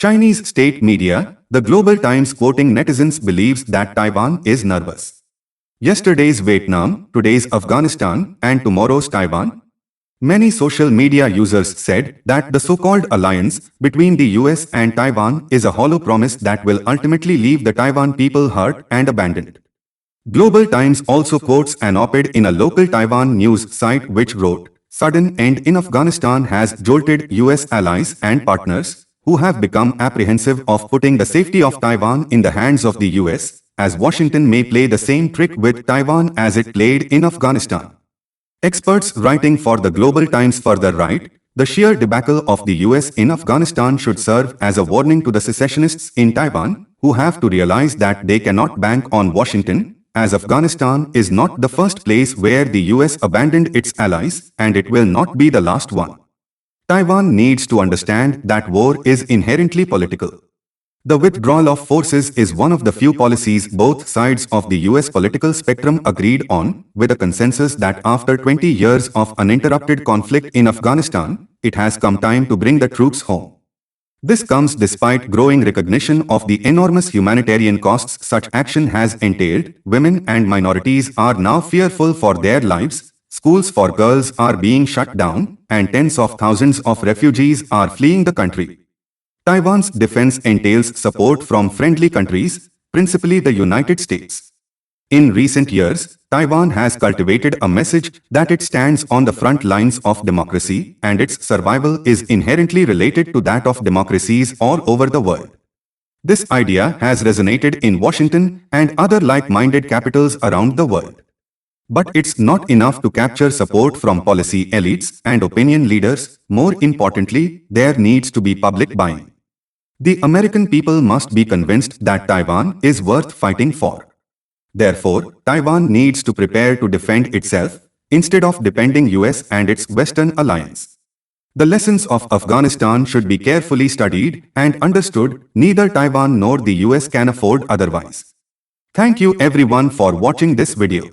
Chinese state media, the Global Times quoting netizens believes that Taiwan is nervous. Yesterday's Vietnam, today's Afghanistan, and tomorrow's Taiwan. Many social media users said that the so-called alliance between the US and Taiwan is a hollow promise that will ultimately leave the Taiwan people hurt and abandoned. Global Times also quotes an op-ed in a local Taiwan news site which wrote, "Sudden end in Afghanistan has jolted US allies and partners, who have become apprehensive of putting the safety of Taiwan in the hands of the US, as Washington may play the same trick with Taiwan as it played in Afghanistan." Experts writing for the Global Times further write, "The sheer debacle of the US in Afghanistan should serve as a warning to the secessionists in Taiwan, who have to realize that they cannot bank on Washington, as Afghanistan is not the first place where the US abandoned its allies, and it will not be the last one." Taiwan needs to understand that war is inherently political. The withdrawal of forces is one of the few policies both sides of the US political spectrum agreed on, with a consensus that after 20 years of uninterrupted conflict in Afghanistan, it has come time to bring the troops home. This comes despite growing recognition of the enormous humanitarian costs such action has entailed. Women and minorities are now fearful for their lives, schools for girls are being shut down, and tens of thousands of refugees are fleeing the country. Taiwan's defense entails support from friendly countries, principally the United States. In recent years, Taiwan has cultivated a message that it stands on the front lines of democracy and its survival is inherently related to that of democracies all over the world. This idea has resonated in Washington and other like-minded capitals around the world. But it's not enough to capture support from policy elites and opinion leaders. More importantly, there needs to be public buy-in. The American people must be convinced that Taiwan is worth fighting for. Therefore, Taiwan needs to prepare to defend itself, instead of depending US and its Western alliance. The lessons of Afghanistan should be carefully studied and understood. Neither Taiwan nor the US can afford otherwise. Thank you everyone for watching this video.